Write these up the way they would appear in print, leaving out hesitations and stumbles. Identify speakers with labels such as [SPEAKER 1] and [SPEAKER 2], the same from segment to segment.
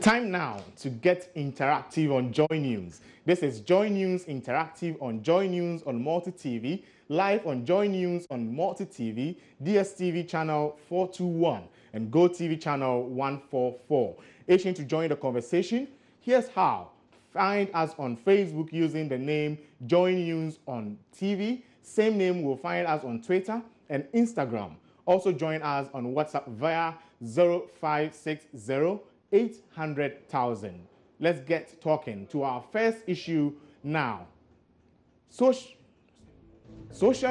[SPEAKER 1] Time now to get interactive on Joy News. This is Joy News Interactive on Joy News on Multi TV, live on Joy News on Multi TV, DSTV channel 421, and GoTV channel 144. Itching to join the conversation? Here's how. Find us on Facebook using the name Joy News on TV. Same name will find us on Twitter and Instagram. Also join us on WhatsApp via 0560 800,000. Let's get talking to our first issue now. Social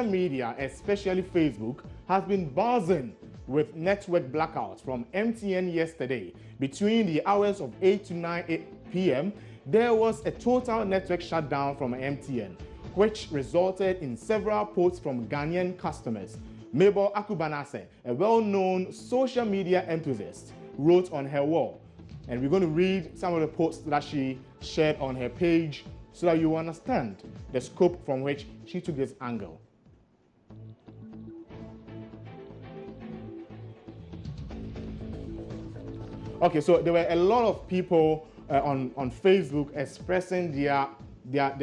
[SPEAKER 1] media, especially Facebook, has been buzzing with network blackouts from MTN yesterday. Between the hours of 8 to 9 p.m., there was a total network shutdown from MTN, which resulted in several posts from Ghanaian customers. Mabel Akubanase, a well-known social media enthusiast, wrote on her wall. And we're going to read some of the posts that she shared on her page so that you understand the scope from which she took this angle. Okay, so there were a lot of people on Facebook expressing their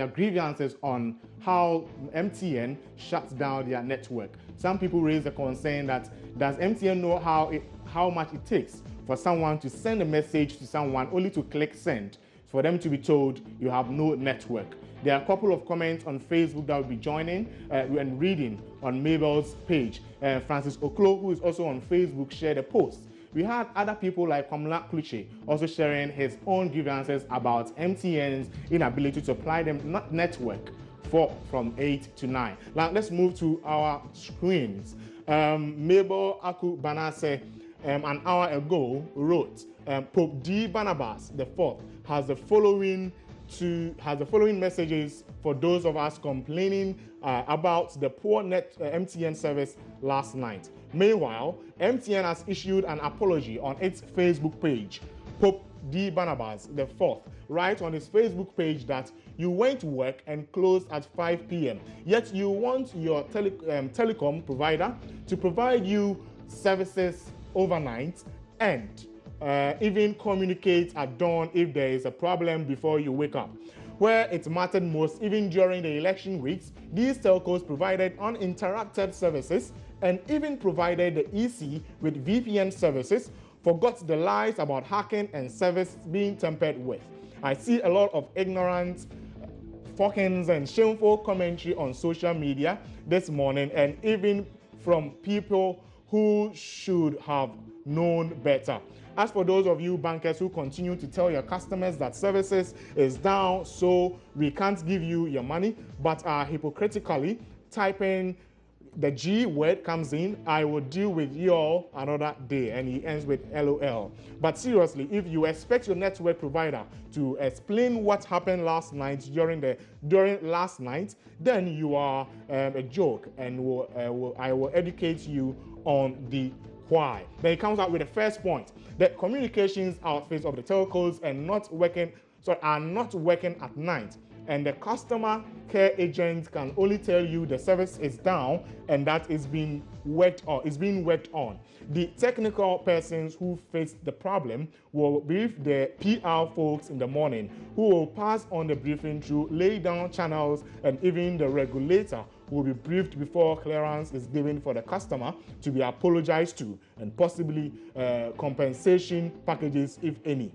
[SPEAKER 1] grievances on how MTN shuts down their network. Some people raised the concern that does MTN know how much it takes for someone to send a message to someone only to click send, for them to be told you have no network. There are a couple of comments on Facebook that will be joining and reading on Mabel's page. Francis Oklo, who is also on Facebook, shared a post. We had other people like Kamla Kluche also sharing his own grievances about MTN's inability to supply them network from 8 to 9. Now let's move to our screens. Mabel Akubanase an hour ago wrote, Pope D. Barnabas IV has the following messages for those of us complaining about the poor MTN service last night. Meanwhile, MTN has issued an apology on its Facebook page. Pope D. Barnabas IV writes on his Facebook page that you went to work and closed at 5 p.m. Yet you want your telecom provider to provide you services overnight and even communicate at dawn if there is a problem before you wake up. Where it mattered most, even during the election weeks, these telcos provided uninterrupted services and even provided the EC with VPN services, forgot the lies about hacking and service being tampered with. I see a lot of ignorant, fuckings and shameful commentary on social media this morning, and even from people who should have known better. As for those of you bankers who continue to tell your customers that services is down, so we can't give you your money, but are hypocritically typing the G word comes in, I will deal with you all another day, and he ends with LOL. But seriously, if you expect your network provider to explain what happened last night during last night, then you are a joke, and I will educate you on the why. Then it comes out with the first point: the communications outfits of the telcos are not working at night, and the customer care agent can only tell you the service is down and that is being worked on. The technical persons who face the problem will brief the PR folks in the morning, who will pass on the briefing through lay down channels, and even the regulator will be briefed before clearance is given for the customer to be apologized to, and possibly compensation packages, if any.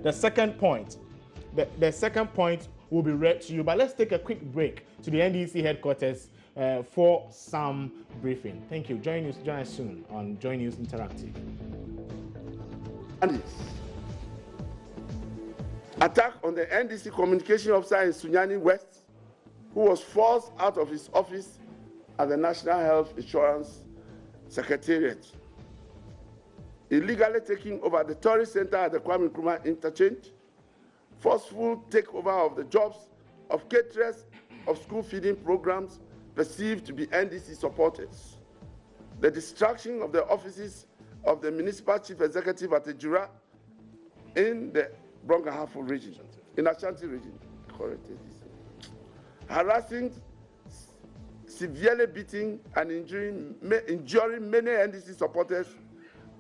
[SPEAKER 1] The second point will be read to you, but let's take a quick break to the NDC headquarters for some briefing. Thank you. Join us soon on Joy News Interactive.
[SPEAKER 2] Attack on the NDC communication officer in Sunyani West, who was forced out of his office at the National Health Insurance Secretariat. Illegally taking over the tourist center at the Kwame Nkrumah interchange, forceful takeover of the jobs of caterers of school feeding programs perceived to be NDC supporters, the destruction of the offices of the municipal chief executive at Ejura in the Brongahafo region, in Ashanti region, harassing, severely beating and injuring many NDC supporters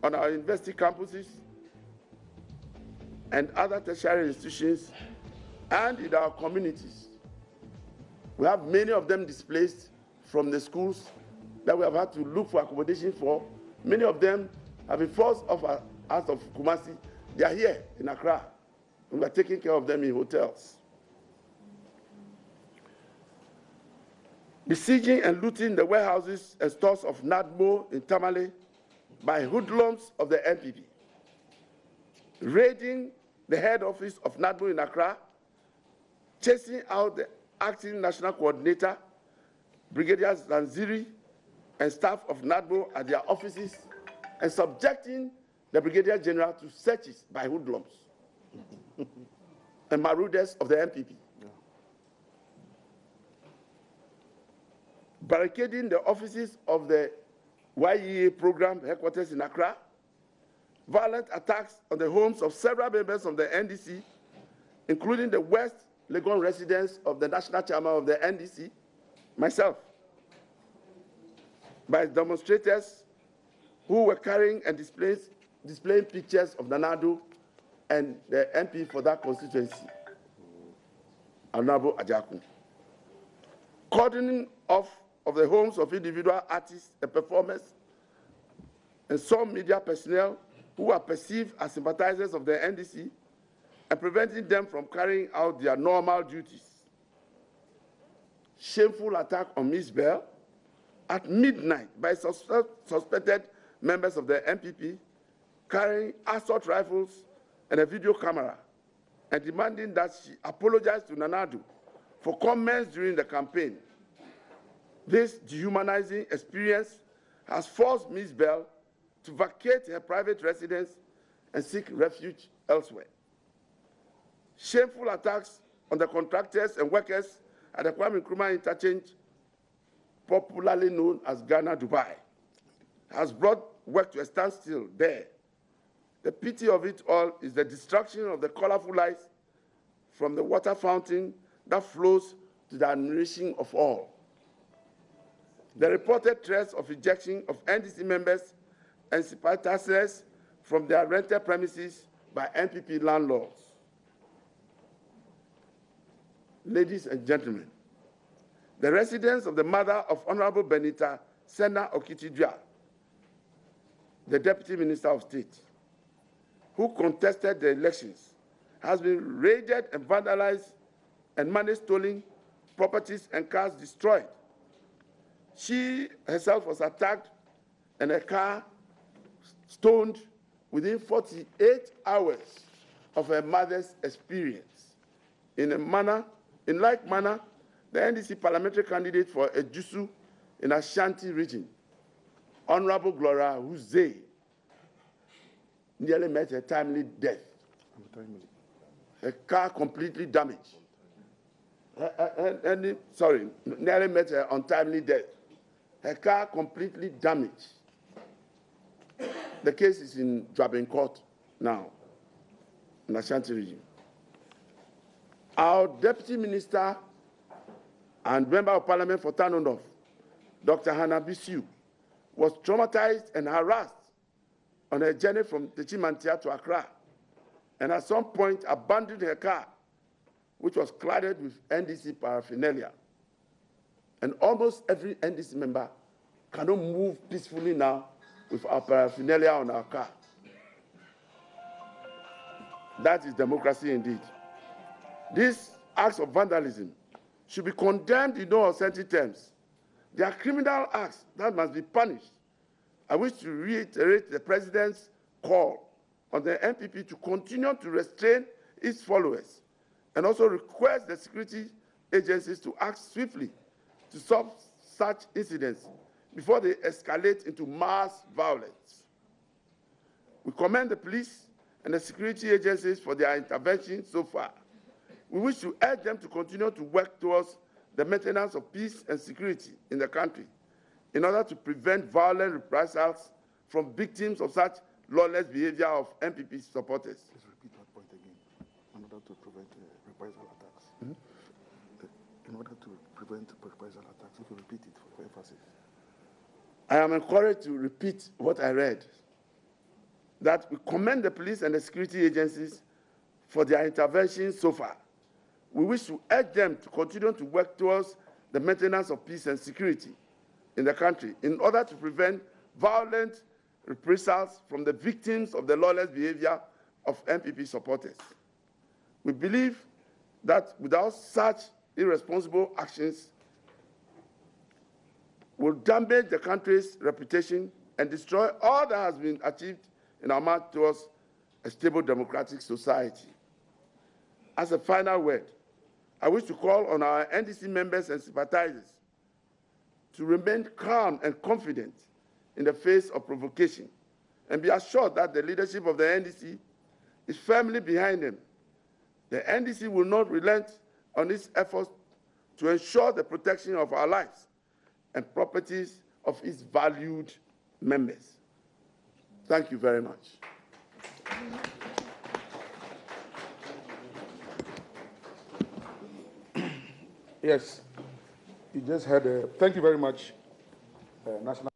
[SPEAKER 2] on our university campuses and other tertiary institutions and in our communities. We have many of them displaced from the schools that we have had to look for accommodation for. Many of them have been forced off out of Kumasi. They are here in Accra, and we are taking care of them in hotels. Besieging and looting the warehouses and stores of NADMO in Tamale by hoodlums of the NPP. Raiding the head office of NADMO in Accra, chasing out the acting national coordinator, Brigadier Zanziri, and staff of NADMO at their offices, and subjecting the Brigadier General to searches by hoodlums and marauders of the NPP. Barricading the offices of the YEA program headquarters in Accra, violent attacks on the homes of several members of the NDC, including the West Legon residence of the national chairman of the NDC, myself, by demonstrators who were carrying and displaying pictures of Nanado and the MP for that constituency, Honorable Ajaku. Cordoning off of the homes of individual artists and performers and some media personnel who are perceived as sympathizers of the NDC and preventing them from carrying out their normal duties. Shameful attack on Ms. Bell at midnight by suspected members of the NPP carrying assault rifles and a video camera and demanding that she apologize to Nanado for comments during the campaign. This dehumanizing experience has forced Ms. Bell to vacate her private residence and seek refuge elsewhere. Shameful attacks on the contractors and workers at the Kwame Nkrumah interchange, popularly known as Ghana Dubai, has brought work to a standstill there. The pity of it all is the destruction of the colorful lights from the water fountain that flows to the admiration of all. The reported threats of ejection of NDC members and sympathizers from their rented premises by NPP landlords. Ladies and gentlemen, the residence of the mother of Honorable Benita Sena Okitidua, the Deputy Minister of State, who contested the elections, has been raided and vandalized and money stolen, properties and cars destroyed. She herself was attacked and her car stoned within 48 hours of her mother's experience. In like manner, the NDC parliamentary candidate for Ejusu in Ashanti region, Honorable Gloria Huze, nearly met a timely death. Her car completely damaged. Nearly met her untimely death. Her car completely damaged. The case is in Dwabin Court now, in Ashanti region. Our Deputy Minister and Member of Parliament for Tanonof, Dr. Hannah Bisiu, was traumatized and harassed on her journey from Techimantia to Accra, and at some point abandoned her car, which was cladded with NDC paraphernalia. And almost every NDC member cannot move peacefully now with our paraphernalia on our car. That is democracy indeed. These acts of vandalism should be condemned in no uncertain terms. They are criminal acts that must be punished. I wish to reiterate the President's call on the NPP to continue to restrain its followers and also request the security agencies to act swiftly to stop such incidents before they escalate into mass violence. We commend the police and the security agencies for their intervention so far. We wish to urge them to continue to work towards the maintenance of peace and security in the country in order to prevent violent reprisals from victims of such lawless behavior of NPP supporters.
[SPEAKER 3] Please repeat that point again. to prevent reprisal attacks. In order to prevent reprisal attacks, if you repeat it for emphasis.
[SPEAKER 2] I am encouraged to repeat what I read, that we commend the police and the security agencies for their intervention so far. We wish to urge them to continue to work towards the maintenance of peace and security in the country in order to prevent violent reprisals from the victims of the lawless behavior of MPP supporters. We believe that without such irresponsible actions, will damage the country's reputation and destroy all that has been achieved in our march towards a stable democratic society. As a final word, I wish to call on our NDC members and sympathizers to remain calm and confident in the face of provocation and be assured that the leadership of the NDC is firmly behind them. The NDC will not relent on its efforts to ensure the protection of our lives and properties of its valued members. Thank you very much.
[SPEAKER 3] Yes, you just had a, thank you very much, National.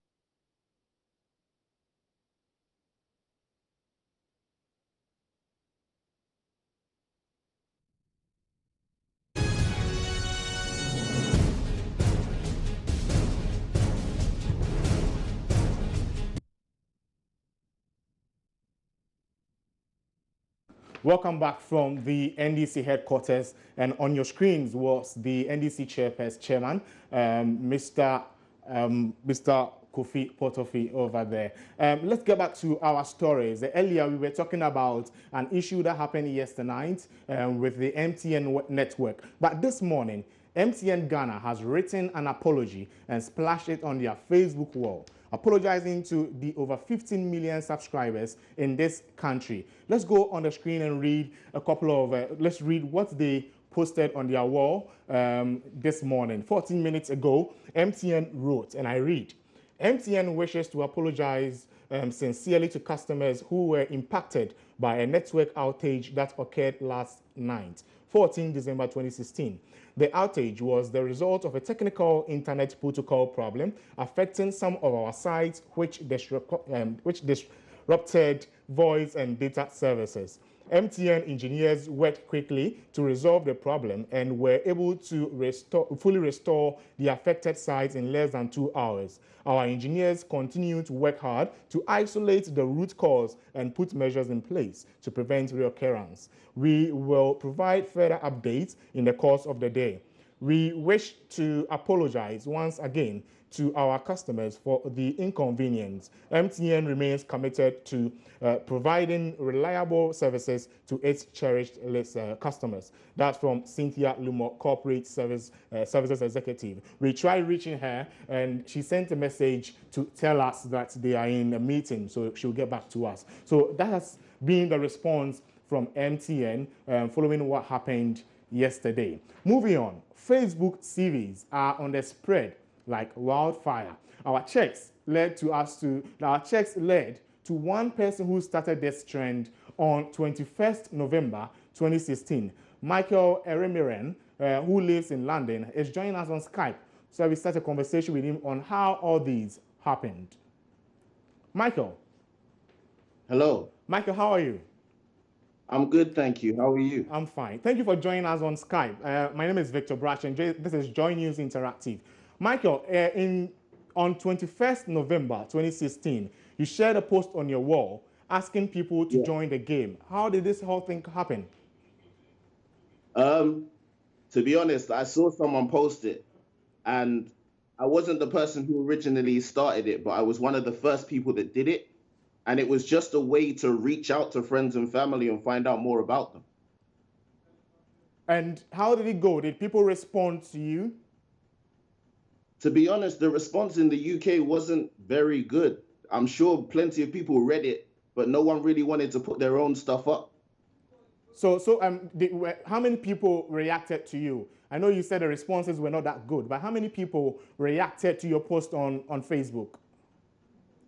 [SPEAKER 1] Welcome back from the NDC headquarters, and on your screens was the NDC chairman, Mr. Kofi Potofi over there. Let's get back to our stories. Earlier, we were talking about an issue that happened yesterday night with the MTN network. But this morning, MTN Ghana has written an apology and splashed it on their Facebook wall, apologizing to the over 15 million subscribers in this country. Let's go on the screen and read a couple of, let's read what they posted on their wall this morning. 14 minutes ago, MTN wrote, and I read, MTN wishes to apologize sincerely to customers who were impacted by a network outage that occurred last night, 14 December 2016. The outage was the result of a technical internet protocol problem affecting some of our sites, which disrupted voice and data services. MTN engineers worked quickly to resolve the problem and were able to fully restore the affected sites in less than 2 hours. Our engineers continue to work hard to isolate the root cause and put measures in place to prevent reoccurrence. We will provide further updates in the course of the day. We wish to apologize once again to our customers for the inconvenience. MTN remains committed to providing reliable services to its cherished list customers. That's from Cynthia Lumo, Corporate Services Executive. We tried reaching her, and she sent a message to tell us that they are in a meeting, so she'll get back to us. So that has been the response from MTN following what happened yesterday. Moving on, Facebook CVs are on the spread like wildfire. Our checks led to one person who started this trend on 21st November 2016. Michael Eremiren, who lives in London, is joining us on Skype. So we start a conversation with him on how all these happened. Michael.
[SPEAKER 4] Hello.
[SPEAKER 1] Michael, how are you?
[SPEAKER 4] I'm good, thank you. How are you?
[SPEAKER 1] I'm fine. Thank you for joining us on Skype. My name is Victor Brash, and this is Joy News Interactive. Michael, on 21st November 2016, you shared a post on your wall asking people to join the game. How did this whole thing happen?
[SPEAKER 4] To be honest, I saw someone post it, and I wasn't the person who originally started it, but I was one of the first people that did it. And it was just a way to reach out to friends and family and find out more about them.
[SPEAKER 1] And how did it go? Did people respond to you?
[SPEAKER 4] To be honest, the response in the UK wasn't very good. I'm sure plenty of people read it, but no one really wanted to put their own stuff up.
[SPEAKER 1] So how many people reacted to you? I know you said the responses were not that good, but how many people reacted to your post on Facebook?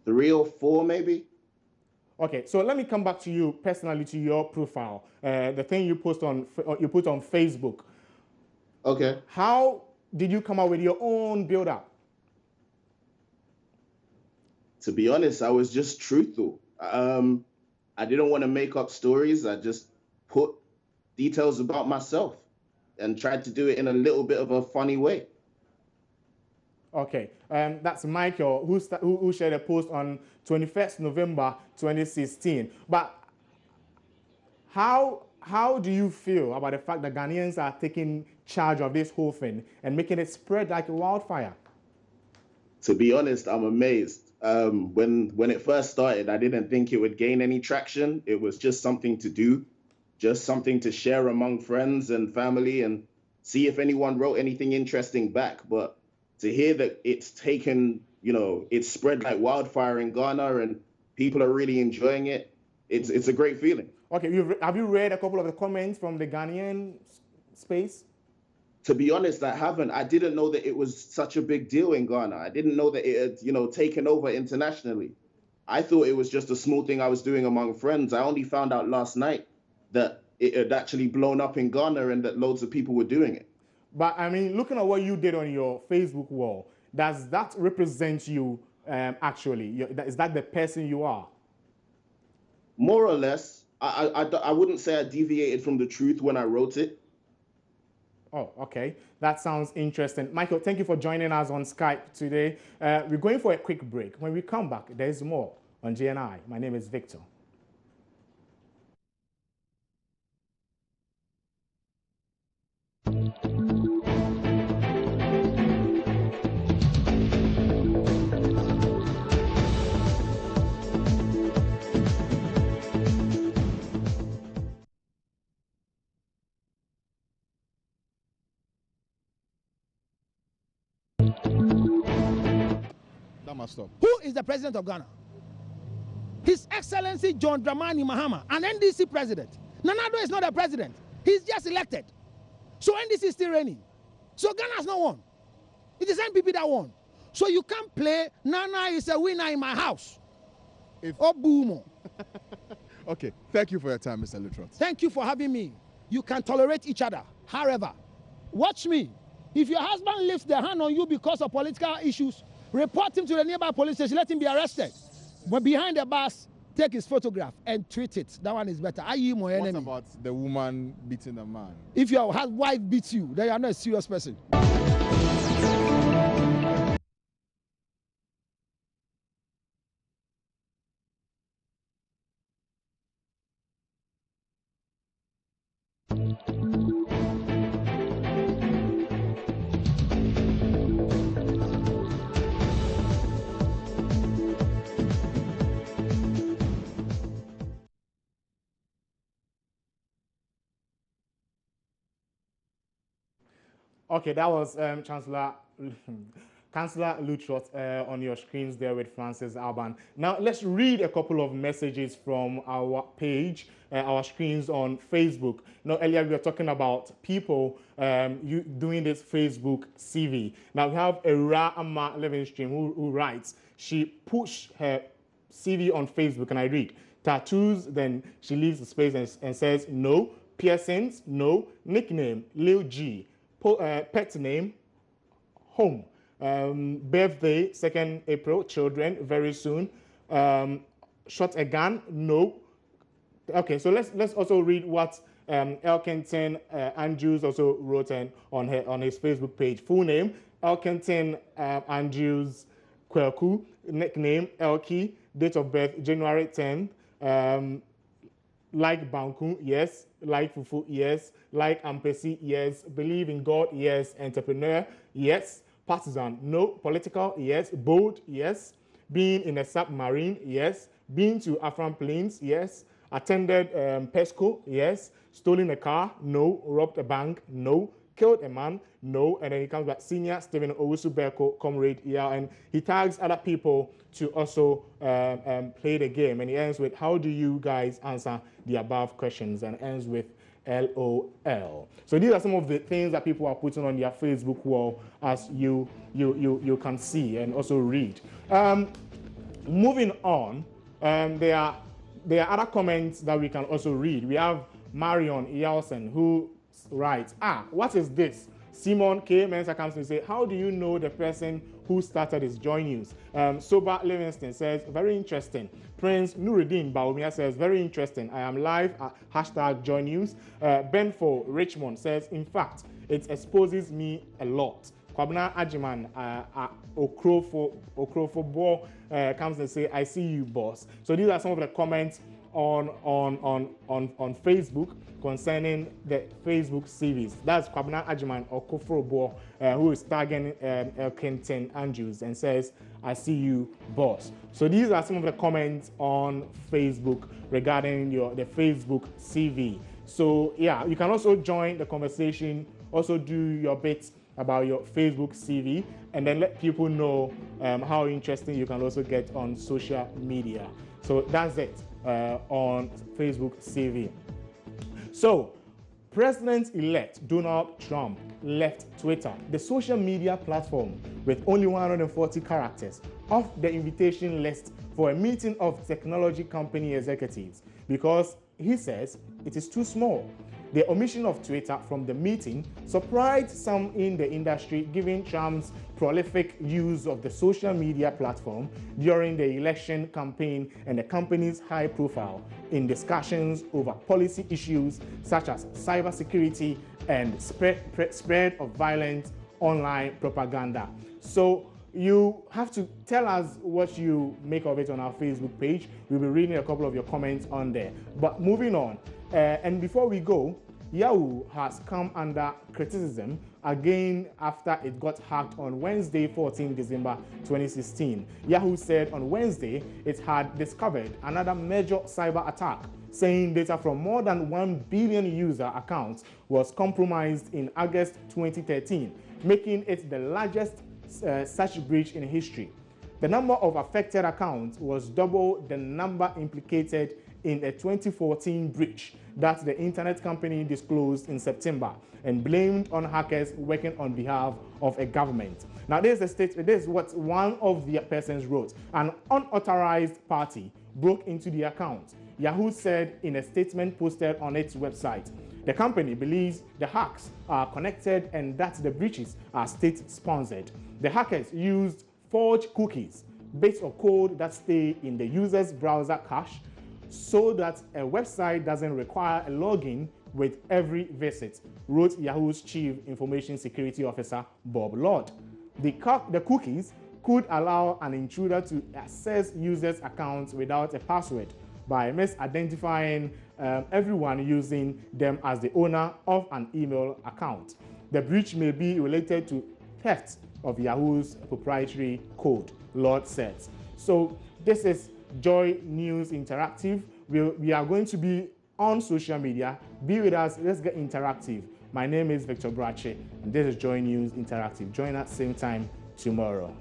[SPEAKER 4] 3 or 4, maybe.
[SPEAKER 1] Okay, so let me come back to you personally, to your profile, the thing you put on Facebook.
[SPEAKER 4] Okay.
[SPEAKER 1] How did you come up with your own build-up?
[SPEAKER 4] To be honest, I was just truthful. I didn't want to make up stories. I just put details about myself and tried to do it in a little bit of a funny way.
[SPEAKER 1] Okay, that's Michael who shared a post on 21st November 2016. But how do you feel about the fact that Ghanaians are taking charge of this whole thing and making it spread like a wildfire?
[SPEAKER 4] To be honest, I'm amazed. When it first started, I didn't think it would gain any traction. It was just something to do, just something to share among friends and family and see if anyone wrote anything interesting back. But to hear that it's taken, it's spread like wildfire in Ghana and people are really enjoying it, it's a great feeling.
[SPEAKER 1] Okay, have you read a couple of the comments from the Ghanaian space?
[SPEAKER 4] To be honest, I haven't. I didn't know that it was such a big deal in Ghana. I didn't know that it had, taken over internationally. I thought it was just a small thing I was doing among friends. I only found out last night that it had actually blown up in Ghana and that loads of people were doing it.
[SPEAKER 1] But I mean, looking at what you did on your Facebook wall, does that represent you actually? Is that the person you are?
[SPEAKER 4] More or less. I wouldn't say I deviated from the truth when I wrote it.
[SPEAKER 1] Oh, okay. That sounds interesting. Michael, thank you for joining us on Skype today. We're going for a quick break. When we come back, there's more on GNI. My name is Victor.
[SPEAKER 5] Stop. Who is the president of Ghana? His Excellency John Dramani Mahama, an NDC president. Nana Addo is not a president. He's just elected. So NDC is still reigning. So Ghana has not won. It is NPP that won. So you can't play Nana is a winner in my house. Or boom.
[SPEAKER 6] Okay, thank you for your time, Mr. Lutrot.
[SPEAKER 5] Thank you for having me. You can tolerate each other. However, watch me. If your husband lifts their hand on you because of political issues, report him to the nearby police station, let him be arrested. But behind the bars, take his photograph and tweet it. That one is better. Are you my enemy?
[SPEAKER 6] What about the woman beating the man?
[SPEAKER 5] If your wife beats you, then you are not a serious person.
[SPEAKER 1] Okay, that was Chancellor Lutrot on your screens there with Francis Alban. Now let's read a couple of messages from our page, our screens on Facebook. Now earlier we were talking about people doing this Facebook CV. Now we have Era Amma Livingstream who writes, she pushed her CV on Facebook and I read, tattoos, then she leaves the space and says no, piercings, no, nickname, Lil G. Pet name, home. Birthday, 2nd April, children, very soon. Shot a gun, no. Okay, so let's also read what Elkington Andrews also wrote on his Facebook page. Full name, Elkington Andrews Kweku, nickname, Elkie, date of birth, January 10th. Like Banku, yes. Like Fufu, yes. Like Ampesi, yes. Believe in God, yes. Entrepreneur, yes. Partisan, no. Political, yes. Bold, yes. Being in a submarine, yes. Been to Afram Plains, yes. Attended PESCO, yes. Stolen a car, no. Robbed a bank, no. Killed a man, no. And then he comes back, Senior Stephen Owusu Berko, comrade, yeah. And he tags other people to also play the game. And he ends with, how do you guys answer the above questions? And ends with LOL. So these are some of the things that people are putting on their Facebook wall, as you can see and also read. Moving on, there are there are other comments that we can also read. We have Marion Ielsen who writes, what is this? Simon K. Mensa comes to say, how do you know the person who started this Joy News? Soba Livingston says, very interesting. Prince Nuruddin Baumia says, very interesting. I am live at hashtag Joy News. Benfo Richmond says, in fact, it exposes me a lot. Kwabna Ajiman Okrofo comes and say, I see you, boss. So these are some of the comments on Facebook concerning the Facebook CVs. That's Kwabna Ajiman Okrofo who is tagging Elkinton Andrews and says, I see you, boss. So these are some of the comments on Facebook regarding the Facebook CV. So yeah, you can also join the conversation, also do your bit about your Facebook CV, and then let people know how interesting you can also get on social media. So that's it on Facebook CV. So President-elect Donald Trump left Twitter, the social media platform with only 140 characters, off the invitation list for a meeting of technology company executives because he says it is too small. The omission of Twitter from the meeting surprised some in the industry, given Trump's prolific use of the social media platform during the election campaign and the company's high profile in discussions over policy issues such as cybersecurity and spread of violent online propaganda. So you have to tell us what you make of it on our Facebook page. We'll be reading a couple of your comments on there. But moving on, and before we go, Yahoo has come under criticism again after it got hacked on Wednesday, 14 December 2016. Yahoo said on Wednesday it had discovered another major cyber attack, saying data from more than 1 billion user accounts was compromised in August 2013, making it the largest such breach in history. The number of affected accounts was double the number implicated in a 2014 breach that the internet company disclosed in September and blamed on hackers working on behalf of a government. Now, this is what one of the persons wrote. An unauthorized party broke into the account, Yahoo said in a statement posted on its website. The company believes the hacks are connected and that the breaches are state-sponsored. The hackers used forged cookies, bits of code that stay in the user's browser cache, so that a website doesn't require a login with every visit, wrote Yahoo's Chief Information Security Officer, Bob Lord. The cookies could allow an intruder to access users' accounts without a password by misidentifying everyone using them as the owner of an email account. The breach may be related to theft of Yahoo's proprietary code, Lord says. So this is Joy News Interactive. We are going to be on social media. Be with us. Let's get interactive. My name is Victor Brache, and this is Joy News Interactive. Join us same time tomorrow.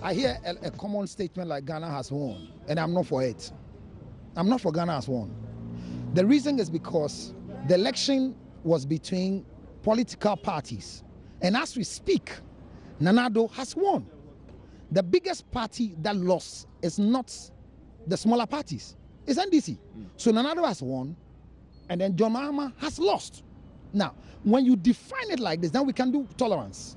[SPEAKER 5] I hear a common statement like Ghana has won, and I'm not for it. I'm not for Ghana has won. The reason is because the election was between political parties. And as we speak, Nanado has won. The biggest party that lost is not the smaller parties. It's NDC. So Nanado has won, and then John Mahama has lost. Now, when you define it like this, then we can do tolerance.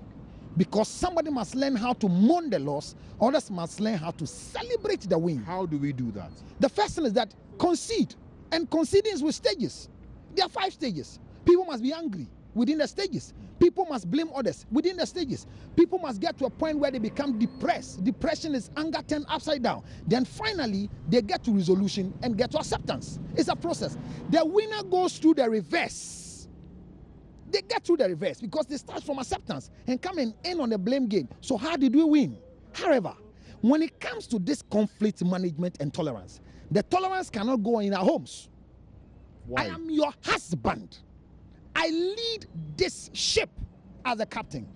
[SPEAKER 5] Because somebody must learn how to mourn the loss, others must learn how to celebrate the win.
[SPEAKER 6] How do we do that?
[SPEAKER 5] The first thing is that concede. And conceding is with stages. There are 5 stages. People must be angry within the stages. People must blame others within the stages. People must get to a point where they become depressed. Depression is anger turned upside down. Then finally, they get to resolution and get to acceptance. It's a process. The winner goes through the reverse. They get through the reverse because they start from acceptance and come and end on the blame game. So how did we win? However, when it comes to this conflict management and tolerance, the tolerance cannot go in our homes.
[SPEAKER 6] Why?
[SPEAKER 5] I am your husband. I lead this ship as a captain.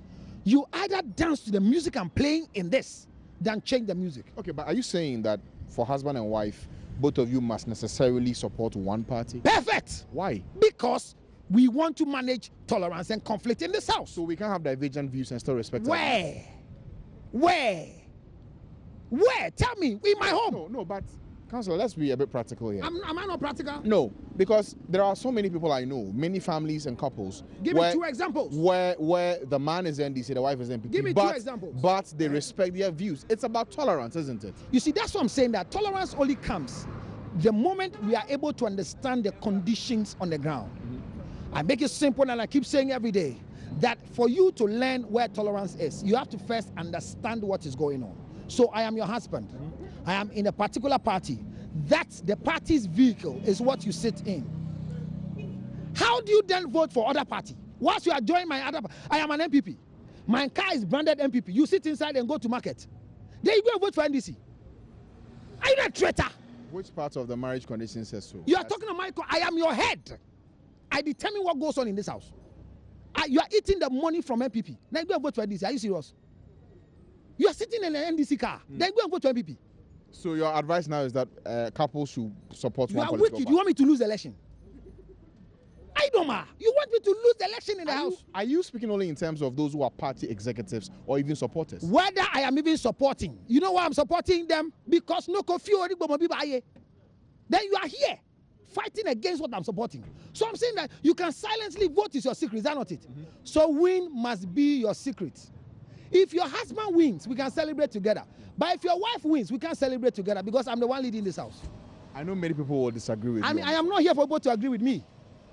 [SPEAKER 5] You either dance to the music I'm playing in this, than change the music.
[SPEAKER 6] Okay, but are you saying that for husband and wife, both of you must necessarily support one party?
[SPEAKER 5] Perfect.
[SPEAKER 6] Why?
[SPEAKER 5] Because We want to manage tolerance and conflict in this house.
[SPEAKER 6] So we can have divergent views and still respect our views.
[SPEAKER 5] Where? Tell me, in my home.
[SPEAKER 6] No, but Councillor, let's be a bit practical here.
[SPEAKER 5] Am I not practical?
[SPEAKER 6] No, because there are so many people I know, many families and couples.
[SPEAKER 5] Give me 2 examples.
[SPEAKER 6] Where the man is NDC, the wife is NPP.
[SPEAKER 5] Give me 2 examples.
[SPEAKER 6] But they respect their views. It's about tolerance, isn't it?
[SPEAKER 5] You see, that's what I'm saying, that tolerance only comes the moment we are able to understand the conditions on the ground. I make it simple, and I keep saying every day that for you to learn where tolerance is, you have to first understand what is going on. So I am your husband. I am in a particular party. That's the party's vehicle is what you sit in. How do you then vote for other party? Once you are joining my other, I am an MPP. My car is branded MPP. You sit inside and go to market. Then you go and vote for NDC. Are you a traitor?
[SPEAKER 6] Which part of the marriage condition says so?
[SPEAKER 5] You are talking about I am your head. I determine what goes on in this house. You are eating the money from MPP. Then go and vote for NDC. Are you serious? You are sitting in an NDC car. Then go and vote for MPP.
[SPEAKER 6] So your advice now is that couples should support one political party.
[SPEAKER 5] You want me to lose the election? I don't know. You want me to lose the election in the house?
[SPEAKER 6] Are you speaking only in terms of those who are party executives or even supporters?
[SPEAKER 5] Whether I am even supporting. You know why I'm supporting them? Because no confuse. Then you are here fighting against what I'm supporting. So I'm saying that you can silently vote is your secret. Is that not it? So win must be your secret. If your husband wins, we can celebrate together. But if your wife wins, we can't celebrate together because I'm the one leading this house.
[SPEAKER 6] I know many people will disagree with you.
[SPEAKER 5] I mean, I am not here for people to agree with me.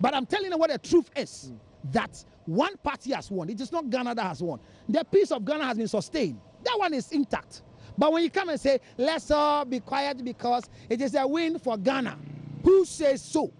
[SPEAKER 5] But I'm telling you what the truth is. That one party has won. It is not Ghana that has won. The peace of Ghana has been sustained. That one is intact. But when you come and say, let's all be quiet because it is a win for Ghana, who says so?